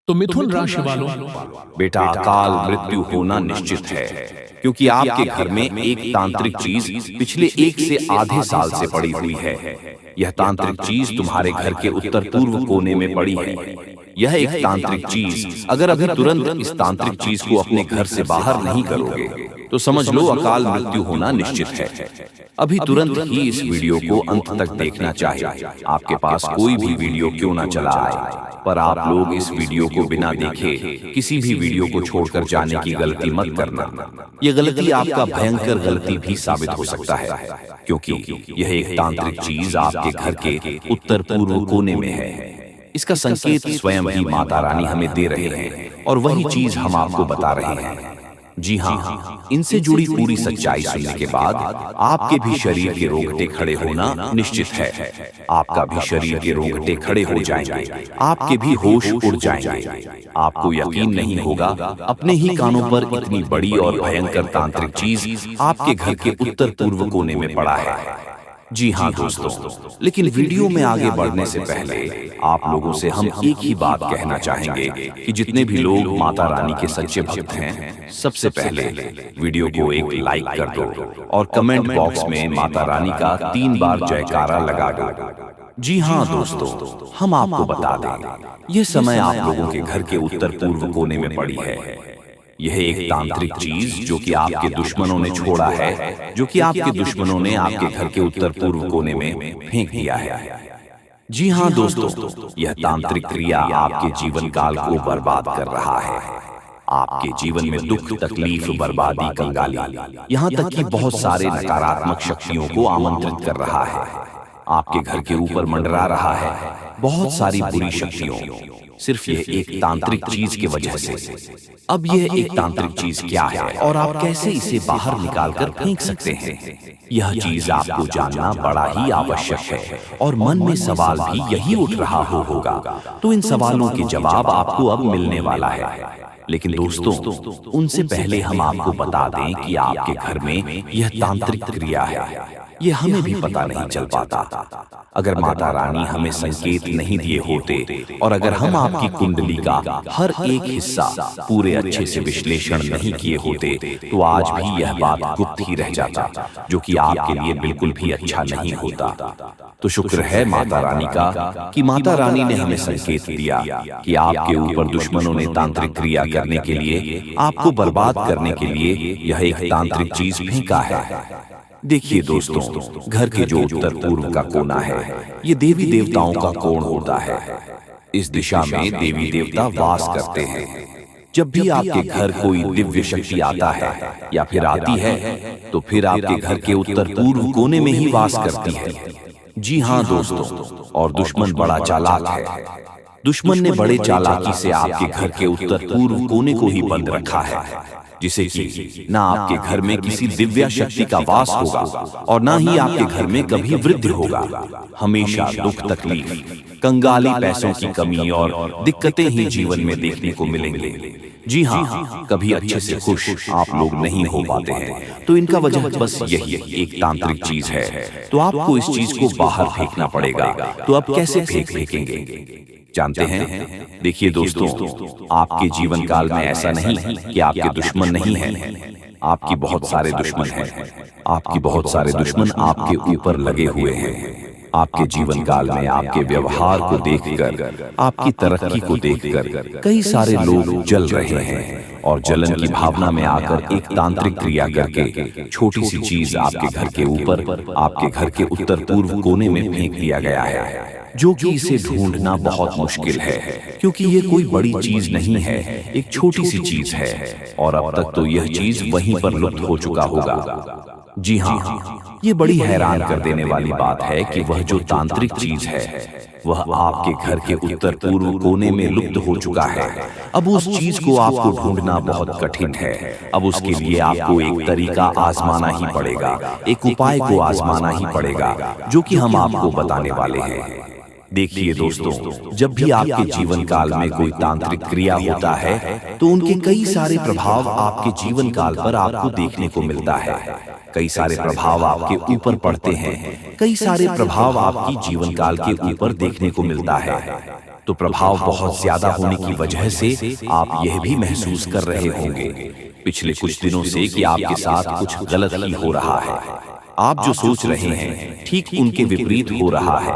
तो मिथुन राशि वालों, बेटा अकाल मृत्यु होना निश्चित है, क्योंकि आपके घर में एक तांत्रिक चीज पिछले 1 से आधे साल से पड़ी हुई है। यह तांत्रिक चीज तुम्हारे घर के उत्तर पूर्व कोने में पड़ी है। यह एक तांत्रिक चीज अगर अभी तुरंत इस तांत्रिक चीज को अपने घर से बाहर नहीं करोगे तो समझ लो अकाल मृत्यु होना निश्चित है। अभी तुरंत ही इस वीडियो को अंत तक देखना चाहिए। आपके पास कोई भी वीडियो क्यों ना चला आए, पर आप लोग इस वीडियो को बिना देखे किसी भी वीडियो को छोड़कर जाने की गलती मत करना। यह गलती आपका भयंकर गलती भी साबित हो सकता है, क्योंकि यह एक तांत्रिक चीज आपके घर के उत्तर पूर्व कोने में है। इसका संकेत स्वयं ही माता रानी हमें दे रहे हैं और वही चीज हम आपको बता रहे हैं। जी हाँ, इनसे जुड़ी पूरी सच्चाई सुनने के बाद आपके भी शरीर के रोंगटे खड़े होना निश्चित है। आपका भी शरीर के रोंगटे खड़े हो जाएंगे, आपके भी होश उड़ जाएंगे। आपको यकीन नहीं होगा अपने ही कानों पर इतनी बड़ी और भयंकर तांत्रिक चीज आपके घर के उत्तर पूर्व कोने में पड़ा है। जी हाँ दोस्तों, लेकिन वीडियो में आगे बढ़ने से पहले आप लोगों से हम एक ही बात कहना चाहेंगे कि जितने भी लोग माता रानी के सच्चे भक्त हैं, सबसे पहले वीडियो को एक लाइक कर दो और कमेंट बॉक्स में माता रानी का 3 बार जयकारा लगा दो। जी हाँ दोस्तों, हम आपको बता दें, यह समय आप लोगों के घर के उत्तर पूर्व कोने में पड़ी है। यह एक तांत्रिक चीज जो कि आपके दुश्मनों ने छोड़ा है, जो कि आपके दुश्मनों ने आपके घर के उत्तर पूर्व कोने में फेंक दिया है। जी हाँ दोस्तों, यह तांत्रिक क्रिया आपके जीवन काल को बर्बाद कर रहा है। आपके जीवन में दुख, तकलीफ, बर्बादी, कंगाली, यहाँ तक कि बहुत सारे नकारात्मक शक्तियों को आमंत्रित कर रहा है। आपके घर के ऊपर मंडरा रहा है बहुत सारी बुरी शक्तियों, सिर्फ यह एक तांत्रिक चीज की वजह से। अब यह एक तांत्रिक चीज क्या है और आप कैसे इसे बाहर निकालकर फेंक सकते हैं, यह चीज आपको जानना बड़ा ही आवश्यक है। और मन में सवाल भी यही उठ रहा होगा, तो इन सवालों के जवाब आपको अब मिलने वाला है। लेकिन दोस्तों, उनसे पहले हम आपको बता दें कि आपके घर में यह तांत्रिक क्रिया है, यह हमें भी पता नहीं चल पाता अगर माता रानी हमें संकेत नहीं दिए होते, और अगर हम आपकी कुंडली का हर एक हिस्सा पूरे अच्छे से विश्लेषण नहीं किए होते तो आज भी यह बात गुप्त ही रह जाता, जो कि आपके लिए बिल्कुल भी अच्छा नहीं होता। तो शुक्र है माता रानी का कि माता रानी ने हमें संकेत दिया कि आपके ऊपर दुश्मनों ने तांत्रिक क्रिया करने के लिए, आपको बर्बाद करने के लिए यह एक तांत्रिक चीज फेंका है। देखिए दोस्तों, घर के जो उत्तर पूर्व का कोना है, ये देवी देवताओं का कोण होता है। इस दिशा में देवी देवता वास करते हैं। जब भी आपके घर कोई दिव्य शक्ति आता है या फिर आती है, तो फिर आपके घर के उत्तर पूर्व कोने में ही वास करती है। जी हाँ दोस्तों, और दुश्मन बड़ा चालाक है। दुश्मन ने बड़े चालाकी से आपके घर के उत्तर पूर्व कोने को ही बंद रखा है, जिसे कि ना आपके घर में किसी दिव्य शक्ति का वास होगा और ना ही आपके घर में कभी वृद्धि होगा। हमेशा दुख, तकलीफ, कंगाली, पैसों की कमी और दिक्कतें ही जीवन में देखने को मिलेंगे। जी हाँ, कभी अच्छे से खुश आप लोग नहीं हो पाते हैं, तो इनका वजह बस यही एक तांत्रिक चीज है। तो आपको इस चीज को बाहर फेंकना पड़ेगा। तो अब कैसे फेंकेंगे जानते हैं? देखिए दोस्तों, आपके जीवन काल में ऐसा नहीं कि आपके दुश्मन नहीं हैं, आपकी बहुत सारे दुश्मन हैं। आपकी बहुत सारे दुश्मन आपके ऊपर लगे हुए हैं। आपके जीवन काल में आपके व्यवहार को देखकर, आपकी तरक्की को देखकर कई सारे लोग जल रहे हैं, और जलन की भावना में आकर एक तांत्रिक क्रिया करके छोटी सी चीज आपके घर के ऊपर, आपके घर के उत्तर पूर्व कोने में फेंक दिया गया है, जो कि इसे ढूंढना बहुत मुश्किल है, क्योंकि ये कोई बड़ी चीज नहीं है, एक छोटी सी चीज है, और अब तक तो यह चीज वहीं पर लुप्त हो चुका होगा। जी हाँ, ये बड़ी हैरान कर देने वाली बात है कि वह जो तांत्रिक चीज है, वह आपके घर के उत्तर पूर्व कोने में लुप्त हो चुका है। अब उस चीज को आपको ढूंढना बहुत कठिन है। अब उसके लिए आपको एक तरीका आजमाना ही पड़ेगा, एक उपाय को आजमाना ही पड़ेगा, जो कि हम आपको बताने वाले हैं। देखिए दोस्तों, जब भी आपके जीवन काल में कोई तांत्रिक क्रिया होता है, तो उनके कई सारे प्रभाव आपके जीवन काल पर आपको देखने को मिलता है। कई सारे प्रभाव आपके ऊपर पड़ते हैं, कई सारे प्रभाव आपकी जीवन काल के ऊपर देखने को मिलता है। तो प्रभाव बहुत ज्यादा होने की वजह से आप यह भी महसूस कर रहे होंगे पिछले कुछ दिनों से कि आपके साथ कुछ गलत ही हो रहा है। आप जो सोच रहे हैं ठीक उनके विपरीत हो रहा है।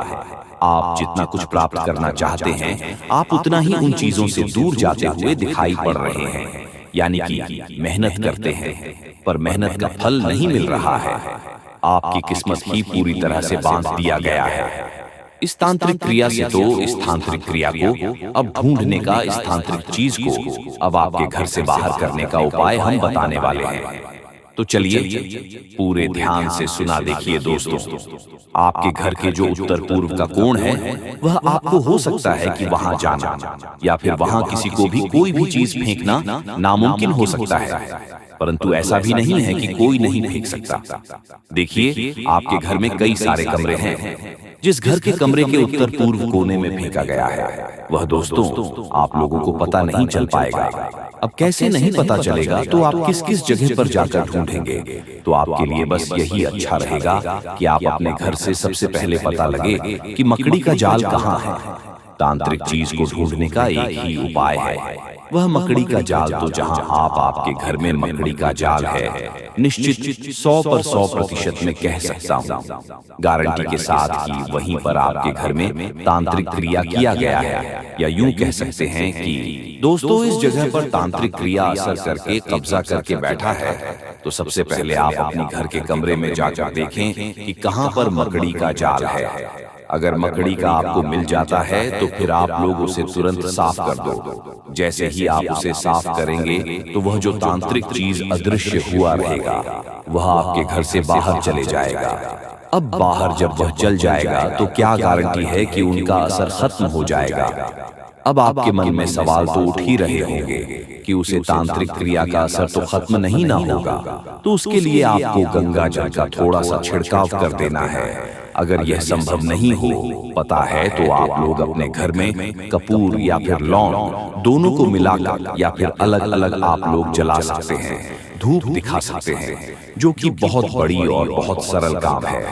आप जितना कुछ प्राप्त करना चाहते हैं आप उतना ही उन चीजों से दूर जाते हुए दिखाई पड़ रहे हैं। यानी कि मेहनत करते हैं पर मेहनत का फल नहीं मिल रहा है। आपकी किस्मत ही पूरी तरह से बांध दिया गया है। इस तांत्रिक क्रिया से तो इस तांत्रिक क्रिया को अब ढूंढने का, इस तांत्रिक चीज को अब आपके घर से बाहर करने का उपाय हम बताने वाले हैं। तो चलिए पूरे ध्यान से सुना देखिए दोस्तों। आपके घर के जो उत्तर पूर्व का कोण है वह आपको हो सकता है कि वहां जाना या फिर वहां किसी को भी कोई भी चीज फेंकना नामुमकिन हो सकता है, परंतु ऐसा भी नहीं है कि कोई नहीं फेंक सकता। देखिए आपके घर में कई सारे कमरे हैं। जिस घर के कमरे के उत्तर पूर्व कोने में फेंका गया है वह दोस्तों आप लोगों को पता नहीं चल पाएगा। अब कैसे नहीं पता चलेगा तो आप किस किस जगह पर जाकर ढूंढेंगे? तो आपके लिए बस यही अच्छा रहेगा कि आप अपने घर से सबसे पहले पता लगे कि मकड़ी का जाल कहाँ है। तांत्रिक चीज को ढूंढने का एक ही उपाय है, वह मकड़ी का जाल। तो जहां आपके घर में मकड़ी का जाल है, निश्चित 100% में कह सकता हूँ गारंटी के साथ कि वहीं पर आपके घर में तांत्रिक क्रिया किया गया है। या यूं कह सकते हैं कि दोस्तों इस जगह पर तांत्रिक क्रिया असर करके कब्जा करके बैठा है। तो सबसे पहले आप अपने घर के कमरे में जाकर देखें कि कहां पर मकड़ी का जाल है। अगर मकड़ी का आपको मिल जाता है तो फिर आप लोग उसे तुरंत साफ कर दो। जैसे ही आप उसे साफ करेंगे तो वह जो तांत्रिक चीज अदृश्य हुआ रहेगा वह आपके घर से बाहर चले जाएगा। अब बाहर जब वह चल जाएगा तो क्या गारंटी है कि उनका असर खत्म हो जाएगा? अब आपके मन में सवाल तो उठ ही रहे होंगे कि उसे तांत्रिक क्रिया का असर तो खत्म नहीं ना होगा, तो उसके लिए आपको गंगा जल का थोड़ा सा छिड़काव कर देना है। अगर यह संभव नहीं हो पता है तो आप लोग अपने घर में कपूर या फिर लौंग दोनों को मिलाकर या फिर अलग अलग आप लोग जला सकते हैं, धूप दिखा सकते हैं, जो कि बहुत बड़ी और बहुत सरल काम है।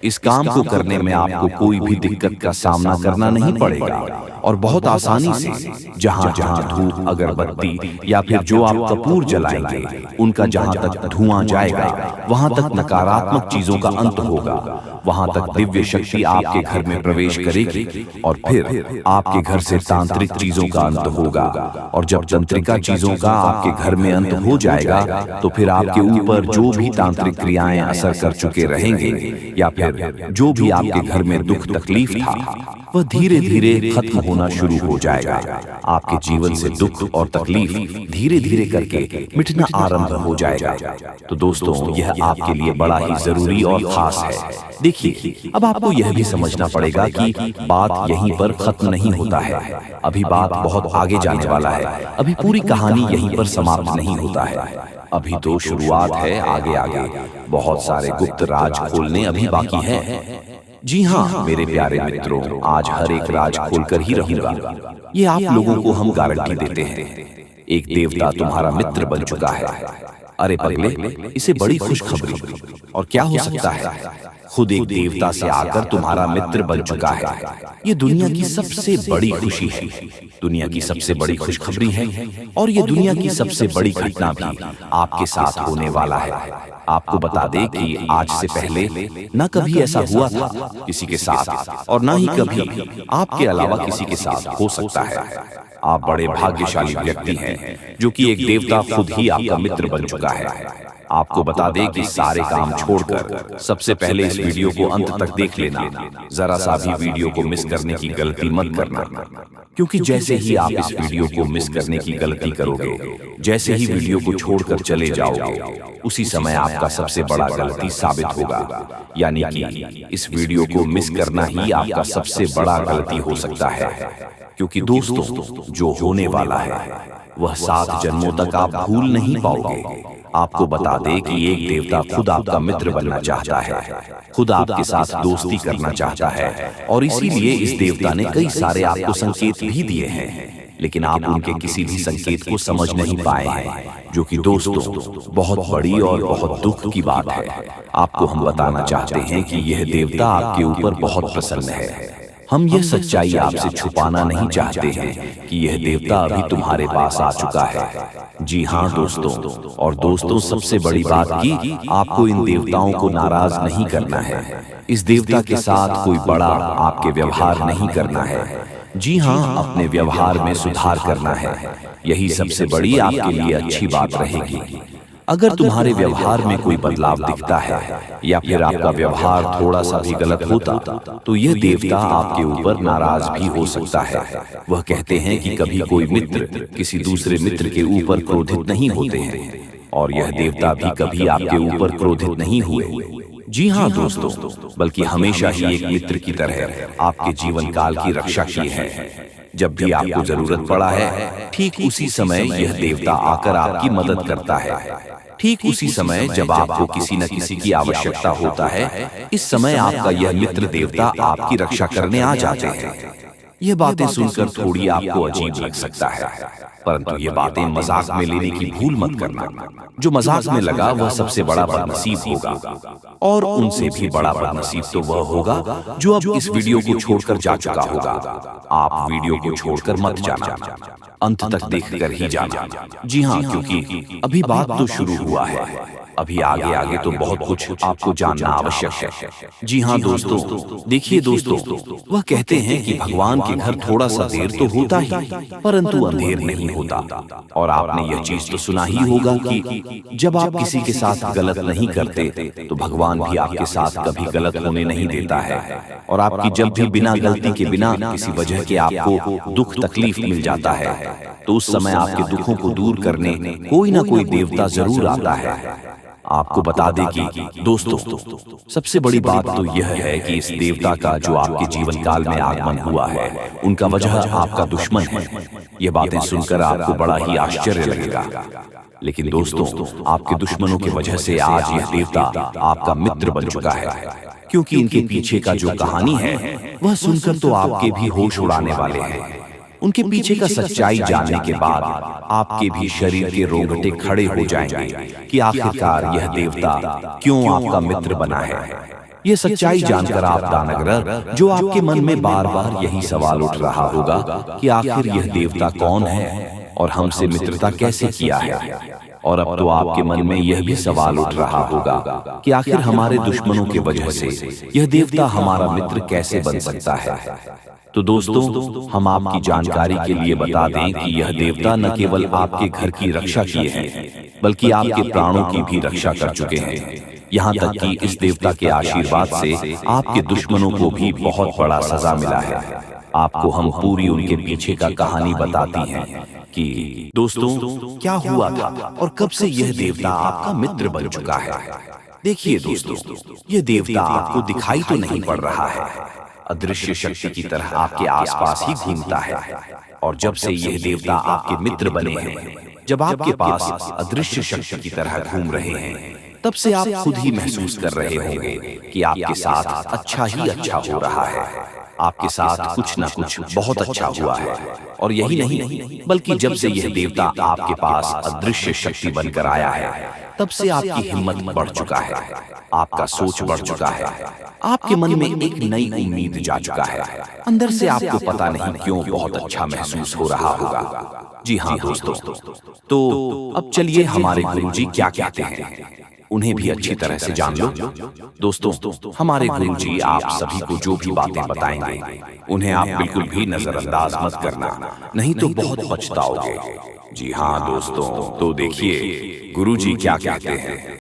इस काम को करने में आपको कोई भी दिक्कत का सामना करना नहीं पड़ेगा और बहुत आसानी से जहां जहां धूप, अगरबत्ती या फिर जो आप कपूर जलाएंगे उनका जहां तक धुआं जाएगा वहां तक नकारात्मक चीजों का अंत होगा, वहां तक दिव्य शक्ति आपके घर में प्रवेश करेगी और फिर आपके घर से तांत्रिक चीजों का अंत होगा। और जब तंत्रिका चीजों का आपके घर में अंत हो जाएगा तो फिर आपके ऊपर जो भी तांत्रिक क्रियाएं असर कर चुके रहेंगे या फिर जो भी आपके घर में दुख तकलीफ था वह धीरे धीरे खत्म होना शुरू हो जाएगा। आपके जीवन से दुख और तकलीफ धीरे धीरे करके मिटना आरंभ हो जाएगा। तो दोस्तों यह आपके लिए बड़ा ही जरूरी और खास है। देखिए अब आपको यह भी समझना पड़ेगा कि बात यहीं पर खत्म नहीं होता है, अभी बात बहुत आगे जाने वाला है। अभी पूरी कहानी यहीं पर समाप्त नहीं होता है, अभी तो शुरुआत है। आगे आगे बहुत सारे गुप्त राज खोलने अभी बाकी है। जी हाँ मेरे प्यारे मित्रों, आज हर एक राज खोलकर ही रहूंगा, ये आप लोगों को हम गारंटी देते हैं। एक देवता तुम्हारा मित्र बन चुका है। अरे पगले, इसे बड़ी खुशखबरी और क्या हो सकता है? खुद एक देवता से आकर तुम्हारा मित्र बन चुका है। ये दुनिया की सबसे बड़ी खुशी है, दुनिया की सबसे बड़ी खुशखबरी है और ये दुनिया की सबसे बड़ी घटना भी आपके साथ होने वाला है। आपको बता दें कि आज से पहले न कभी ऐसा हुआ था किसी के साथ और न ही कभी आपके अलावा किसी के साथ हो सकता है। आप बड़े भाग्यशाली व्यक्ति हैं जो कि एक देवता खुद ही आपका मित्र बन चुका है। आपको बता दें कि सारे काम छोड़कर सबसे पहले इस वीडियो को अंत तक देख लेना। जरा सा भी वीडियो को मिस करने की गलती मत करना, क्योंकि जैसे ही आप इस वीडियो को मिस करने की गलती करोगे, जैसे ही वीडियो को छोड़कर चले जाओगे, उसी समय आपका सबसे बड़ा गलती साबित होगा। यानी कि इस वीडियो को मिस करना ही आपका सबसे बड़ा गलती हो सकता है, क्योंकि दोस्तों जो होने वाला है वह 7 जन्मों तक आप भूल नहीं पाओगे। आपको बता दें कि एक देवता खुद आपका मित्र बनना चाहता है, खुद आपके साथ दोस्ती करना चाहता है और इसीलिए इस देवता ने कई सारे आपको संकेत भी दिए हैं, लेकिन आप उनके किसी भी संकेत को समझ नहीं पाए हैं, जो कि दोस्तों बहुत बड़ी और बहुत दुख की बात है। आपको हम बताना चाहते हैं कि यह देवता आपके ऊपर बहुत प्रसन्न है। हम यह सच्चाई आपसे छुपाना नहीं चाहते हैं कि यह देवता अभी तुम्हारे पास आ चुका है। जी हाँ दोस्तों, और दोस्तों सबसे बड़ी बात कि आपको इन देवताओं को नाराज नहीं करना है। इस देवता के साथ कोई बड़ा आपके व्यवहार नहीं करना है। जी हाँ, अपने व्यवहार में सुधार करना है। यही सबसे बड़ी आपके लिए अच्छी बात रहेगी। अगर तुम्हारे व्यवहार में कोई बदलाव दिखता है या फिर आपका व्यवहार थोड़ा सा भी गलत होता तो यह देवता आपके ऊपर नाराज भी हो सकता है। वह कहते हैं कि कभी कोई मित्र किसी दूसरे मित्र के ऊपर क्रोधित नहीं होते हैं, और यह देवता भी कभी आपके ऊपर क्रोधित नहीं हुए। जी हाँ दोस्तों, बल्कि हमेशा ही एक मित्र की तरह आपके जीवन काल की रक्षा की है। जब भी आपको जरूरत पड़ा है, ठीक उसी समय यह देवता आकर आपकी मदद करता है। ठीक उसी समय जब आपको किसी न किसी की आवश्यकता होता है, इस समय आपका यह मित्र देवता आपकी रक्षा करने आ जाते हैं। यह बातें सुनकर थोड़ी आपको अजीब लग सकता है, परंतु ये बातें मजाक में लेने की भूल मत करना। जो मजाक में लगा वह सबसे बड़ा बदनसीब होगा, और उनसे भी बड़ा बदनसीब तो वह होगा जो अब इस वीडियो को छोड़कर जा चुका होगा। आप वीडियो को छोड़कर मत जाना, अंत तक देखकर ही जाना। जी हाँ, क्योंकि अभी बात तो शुरू हुआ है। अभी आगे आगे तो बहुत कुछ आपको जानना आवश्यक है। जी हाँ दोस्तों, देखिए दोस्तों, वह कहते हैं कि भगवान के घर थोड़ा सा देर तो होता ही, परंतु अंधेर नहीं होता। और आपने यह चीज तो सुना ही होगा कि जब आप किसी के साथ गलत नहीं करते तो भगवान भी आपके साथ कभी गलत होने नहीं देता है। और आपकी जब भी बिना गलती के, बिना किसी वजह के आपको दुख तकलीफ मिल जाता है, तो उस समय आपके दुखों को दूर करने कोई ना कोई देवता जरूर आता है। आपको बता दें कि दोस्तों, सबसे बड़ी बात तो यह है कि इस देवता का जो आपके जीवन काल में आगमन हुआ है, उनका वजह आपका दुश्मन है। ये बातें सुनकर आपको बड़ा ही आश्चर्य लगेगा, लेकिन दोस्तों, आपके दुश्मनों की वजह से आज यह देवता आपका मित्र बन चुका है। क्योंकि इनके पीछे का जो कहानी है वह सुनकर तो आपके भी होश उड़ाने वाले हैं। उनके पीछे का सच्चाई जानने के बाद आपके भी शरीर के रोंगटे खड़े हो जाएंगे कि आखिरकार यह देवता क्यों आपका मित्र बना है। यह सच्चाई जानकर आप दानगरर, जो आपके मन में बार बार यही सवाल उठ रहा होगा कि आखिर यह देवता कौन है और हमसे मित्रता कैसे किया है, और अब तो आपके मन में यह भी सवाल उठ रहा होगा कि आखिर हमारे दुश्मनों की वजह से यह देवता हमारा मित्र कैसे बन सकता है। तो दोस्तों, हम आपकी जानकारी के लिए बता दें कि यह देवता न केवल आपके घर की रक्षा किए हैं, बल्कि आपके प्राणों की भी रक्षा कर चुके हैं। यहाँ तक कि इस देवता के आशीर्वाद से आपके दुश्मनों को भी बहुत बड़ा सजा मिला है। आपको हम पूरी उनके पीछे का कहानी बताती हैं कि दोस्तों क्या हुआ था और कब से यह देवता आपका मित्र बन चुका है। देखिए दोस्तों, यह देवता आपको दिखाई तो नहीं पड़ रहा है, अदृश्य शक्ति की तरह आपके आसपास ही घूमता है। और जब से यह देवता आपके मित्र बने हैं, जब आपके पास अदृश्य शक्ति की तरह घूम रहे हैं, तब से आप खुद ही महसूस कर रहे होंगे कि आपके साथ अच्छा ही अच्छा हो रहा है। आपके साथ कुछ ना कुछ बहुत अच्छा हुआ है। और यही नहीं, बल्कि जब से यह देवता आपके पास अदृश्य शक्ति बनकर आया है, तब से आपकी हिम्मत बढ़ चुका है, आपका सोच बढ़ चुका है, आपके मन में एक नई उम्मीद जा चुका है। अंदर से आपको पता नहीं क्यों बहुत अच्छा महसूस हो रहा होगा। जी हाँ दोस्तों, तो अब चलिए हमारे गुरुजी क्या कहते हैं उन्हें भी अच्छी तरह से जान लो। दोस्तों, हमारे गुरुजी आप सभी को जो भी बातें बताएंगे उन्हें आप बिल्कुल भी नजरअंदाज मत करना, नहीं तो बहुत पछताओगे। जी हाँ दोस्तों, तो देखिए गुरुजी क्या कहते हैं।